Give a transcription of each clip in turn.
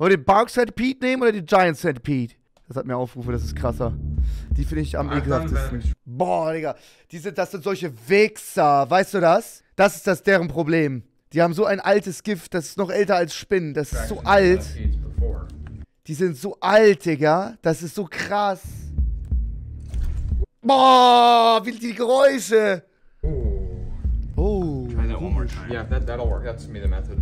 Wollen wir den Bark Centipede nehmen oder den Giant Centipede? Das hat mir aufgerufen, das ist krasser. Die finde ich am ekelhaftesten. Boah, Digga. Das sind solche Wichser. Weißt du das? Das ist deren Problem. Die haben so ein altes Gift, das ist noch älter als Spinnen. Das ist so alt. Die sind so alt, Digga. Das ist so krass. Boah, wie die Geräusche. Oh. Try that one more time. Yeah, that'll work. That's me, the method.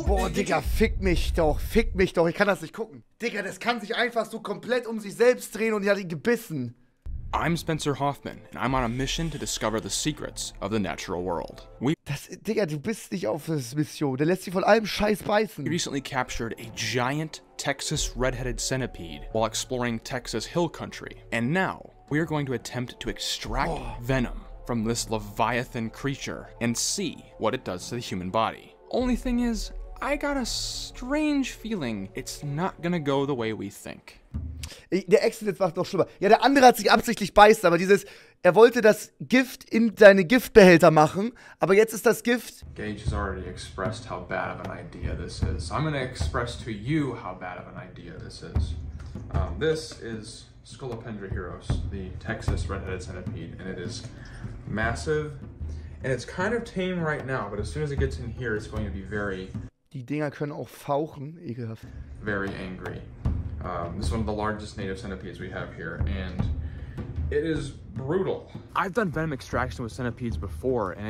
Boah, Digga, fick mich doch. Fick mich doch. Ich kann das nicht gucken. Digga, das kann sich einfach so komplett um sich selbst drehen und die hat ihn gebissen. I'm Spencer Hoffman, and I'm on a mission to discover the secrets of the natural world. Digga, du bist nicht auf das Mission. Der lässt sich von allem Scheiß beißen. We recently captured a giant Texas red-headed centipede while exploring Texas hill country. And now, we are going to attempt to extract venom from this leviathan creature and see what it does to the human body. Only thing is, I got a strange feeling it's not gonna go the way we think. Der Exit macht noch schlimmer. Ja, der andere hat sich absichtlich beißt, aber er wollte das Gift in seine Giftbehälter machen, aber jetzt ist das Gift. Gage has already expressed how bad of an idea this is. I'm gonna express to you how bad of an idea this is. This is Scolopendra Heroes, the Texas red-headed centipede, and it is massive, and it's kind of tame right now, but as soon as it gets in here, it's going to be very... Die Dinger können auch fauchen, ekelhaft. Very angry. This is one of the largest native centipedes we have here, and it is brutal. I've done venom extraction with centipedes before, and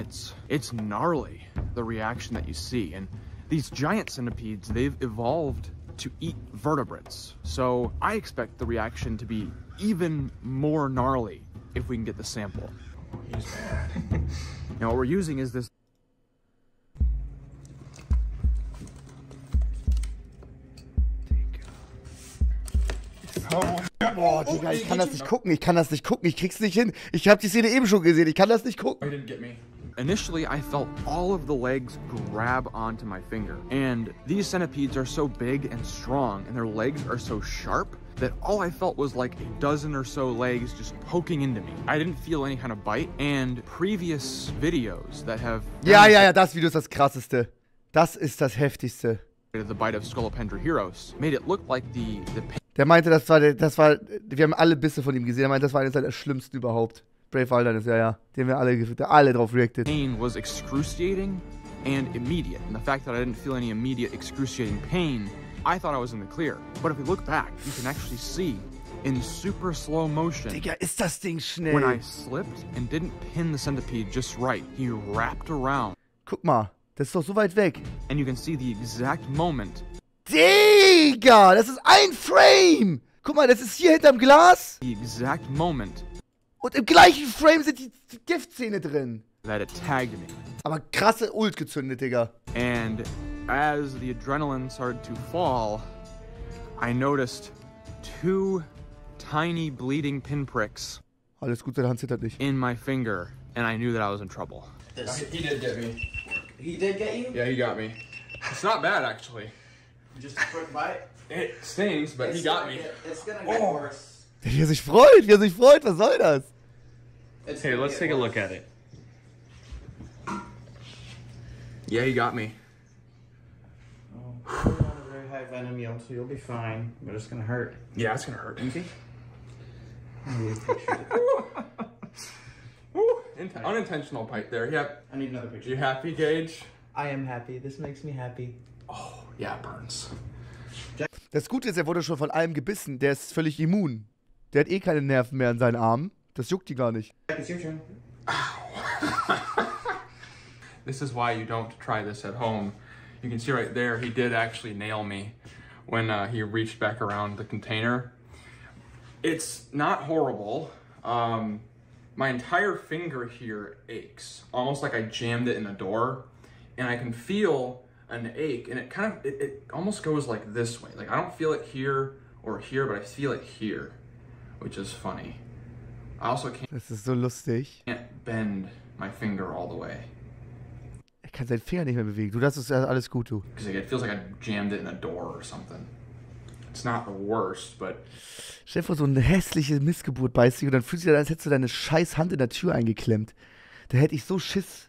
it's gnarly, the reaction that you see. And these giant centipedes, they've evolved to eat vertebrates. So I expect the reaction to be even more gnarly if we can get the sample. Oh, he's bad. Now what we're using is this. Boah, Digga, ich kann das nicht gucken, ich krieg's nicht hin. Ich hab die Szene eben schon gesehen, ich kann das nicht gucken. Initially, I felt all of the legs grab onto my finger. And these centipedes are so big and strong, and their legs are so sharp, that all I felt was like a dozen or so legs just poking into me. I didn't feel any kind of bite, and previous videos that have... Ja, das Video ist das krasseste. Das ist das heftigste. The bite of Scolopendra Heroes made it look like the Der meinte, wir haben alle Bisse von ihm gesehen, er meinte, das war eines der schlimmsten überhaupt. Brave Wilderness, ja. Den wir alle drauf reacted. Pain was excruciating and immediate. And the fact that I didn't feel any immediate excruciating pain, I thought I was in the clear. But if we look back, you can actually see in super slow motion. Digga, ist das Ding schnell. When I slipped and didn't pin the centipede just right, he wrapped around. Guck mal, das ist doch so weit weg. And you can see the exact moment. Digga, das ist ein Frame. Guck mal, das ist hier hinterm Glas. The exact moment. Und im gleichen Frame sind die Giftzähne drin. That it tagged me. Aber krasse Ult gezündet, Digga. And as the adrenaline started to fall, I noticed 2 tiny bleeding pinpricks. Alles gut, deine Hand zittert nicht. In my finger, and I knew that I was in trouble. He did get me. He did get you? Yeah, he got me. It's not bad, actually. Just a quick bite? It stings, but he got me. It's gonna get worse. Wie er sich freut, was soll das? Here, let's take a look at it. Yeah, he got me. Oh, you're on a very high venom yield, so you'll be fine, but it's gonna hurt. Yeah, it's gonna hurt. Okay? I need a picture. Unintentional bite there. Yep. I need another picture. You happy, Gage? I am happy. This makes me happy. Oh, yeah, it burns. Das Gute ist, er wurde schon von allem gebissen. Der ist völlig immun. Der hat eh keine Nerven mehr an seinen Armen. Das juckt die gar nicht. It's your turn. This is why you don't try this at home. You can see right there, he did actually nail me when he reached back around the container. It's not horrible. My entire finger here aches, almost like I jammed it in a door, and I can feel an ache, and it almost goes like this way. Like I don't feel it here or here, but I feel it here, which is funny. I also Das ist so lustig. can't bend my finger all the way. Er kann seinen Finger nicht mehr bewegen. Du, das ist alles gut, du. Because it feels like I jammed it in a door or something. It's not the worst, but... Stell dir vor, so eine hässliche Missgeburt beißt dich und dann fühlst du dich, als hättest du deine scheiß Hand in der Tür eingeklemmt. Da hätte ich so Schiss.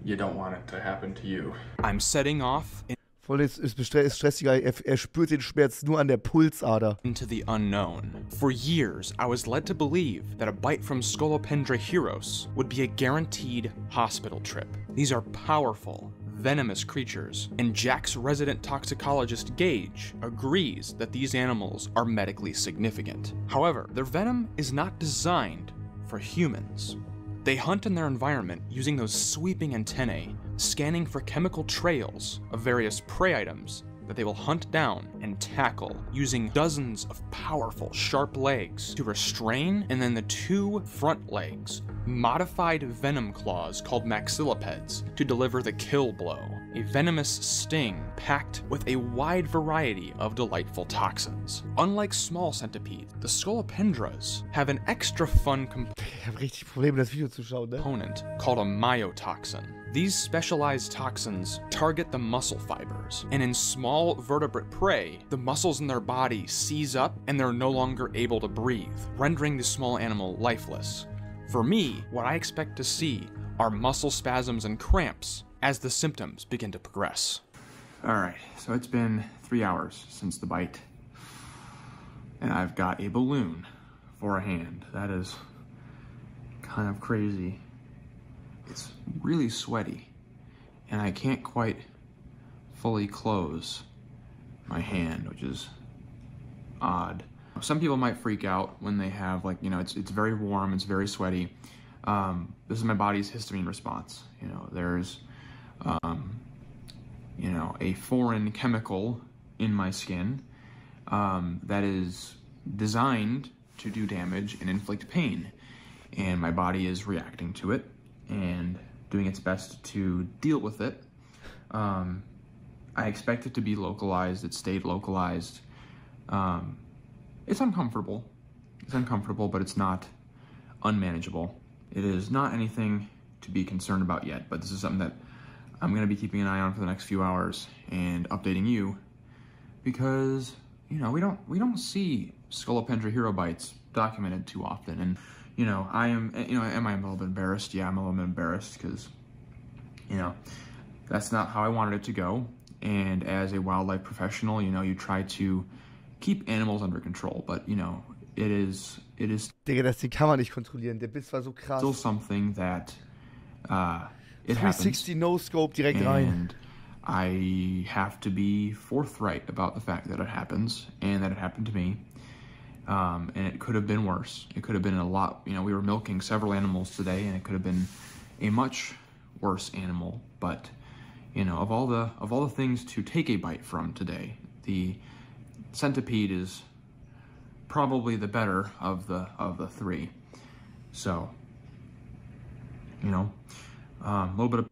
you don't want it to happen to you. I'm setting off Voll ist stressiger, er spürt den Schmerz nur an der Pulsader. into the unknown. For years, I was led to believe that a bite from Scolopendra Heroes would be a guaranteed hospital trip. These are powerful, venomous creatures, and Jack's resident toxicologist Gage agrees that these animals are medically significant. However, their venom is not designed for humans. They hunt in their environment using those sweeping antennae, scanning for chemical trails of various prey items that they will hunt down and tackle, using dozens of powerful, sharp legs to restrain, and then the two front legs, modified venom claws called maxillipeds, to deliver the kill blow, a venomous sting packed with a wide variety of delightful toxins. Unlike small centipedes, the Scolopendras have an extra fun Ich habe richtig Probleme, das Video zu schauen, ne? component called a myotoxin. These specialized toxins target the muscle fibers, and in small vertebrate prey, the muscles in their body seize up and they're no longer able to breathe, rendering the small animal lifeless. For me, what I expect to see are muscle spasms and cramps as the symptoms begin to progress. Alright, so it's been 3 hours since the bite, and I've got a balloon for a hand. That is kind of crazy. It's really sweaty, and I can't quite fully close my hand, which is odd. Some people might freak out when they have, like, you know, it's very warm, it's very sweaty. This is my body's histamine response. You know, there's, you know, a foreign chemical in my skin that is designed to do damage and inflict pain, and my body is reacting to it and doing its best to deal with it. I expect it to be localized. It stayed localized. It's uncomfortable. It's uncomfortable, but it's not unmanageable. It is not anything to be concerned about yet, but this is something that I'm going to be keeping an eye on for the next few hours and updating you, because, you know, we don't see Scolopendra hero bites documented too often. And, you know, am I a little bit embarrassed? Yeah, I'm a little bit embarrassed because, you know, that's not how I wanted it to go. And as a wildlife professional, you know, you try to keep animals under control, but, you know, it is Digga, die kann man nicht kontrollieren. Der Biss war so krass. still something that it happens. 360 No-Scope direkt rein. And I have to be forthright about the fact that it happens, and that it happened to me. And it could have been worse. It could have been a lot, you know, we were milking several animals today, and it could have been a much worse animal. But, you know, of all the things to take a bite from today, the centipede is probably the better of the three. So, you know, a little bit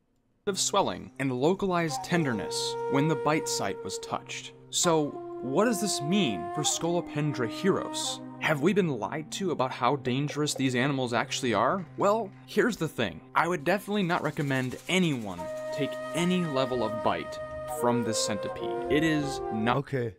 of swelling and localized tenderness when the bite site was touched. So, what does this mean for Scolopendra Heroes? Have we been lied to about how dangerous these animals actually are? Well, here's the thing. I would definitely not recommend anyone take any level of bite from this centipede. It is not... Okay.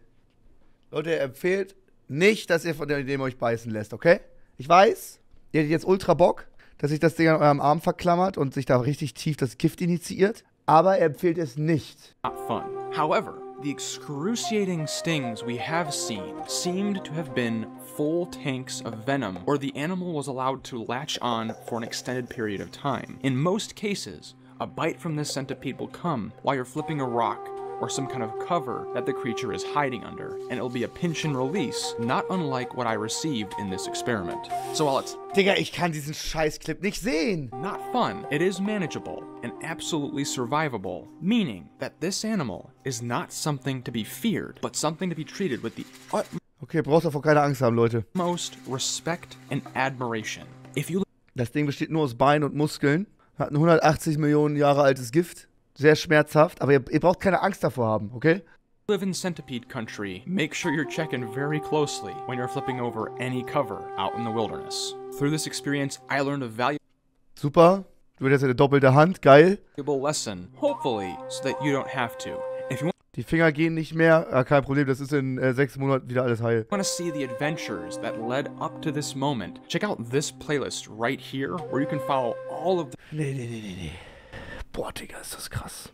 Leute, er empfiehlt nicht, dass ihr von dem euch beißen lässt, okay? Ich weiß, ihr hättet jetzt ultra Bock, dass sich das Ding an eurem Arm verklammert und sich da richtig tief das Gift initiiert, aber er empfiehlt es nicht. Not fun. However, the excruciating stings we have seen seemed to have been full tanks of venom, or the animal was allowed to latch on for an extended period of time. In most cases, a bite from this centipede will come while you're flipping a rock or some kind of cover that the creature is hiding under, and it'll be a pinch and release, not unlike what I received in this experiment. So while it's Digga, ich kann diesen Scheißclip nicht sehen. not fun, it is manageable and absolutely survivable, meaning that this animal is not something to be feared, but something to be treated with the Okay, braucht davor keine Angst haben, Leute. utmost respect and admiration. If you Das Ding besteht nur aus Beinen und Muskeln, hat ein 180 Millionen Jahre altes Gift, sehr schmerzhaft, aber ihr braucht keine Angst davor haben, okay? live in centipede country, make sure you're checking very closely when you're flipping over any cover out in the wilderness. Through this experience, I learned a valuable Super, du hast jetzt eine doppelte Hand, geil. lesson, hopefully, so that you don't have to. If you Die Finger gehen nicht mehr, kein Problem, das ist in 6 Monaten wieder alles heil. want to see the adventures that led up to this moment, check out this playlist right here, where you can follow all of the Nee. Boah, Digga, ist das krass.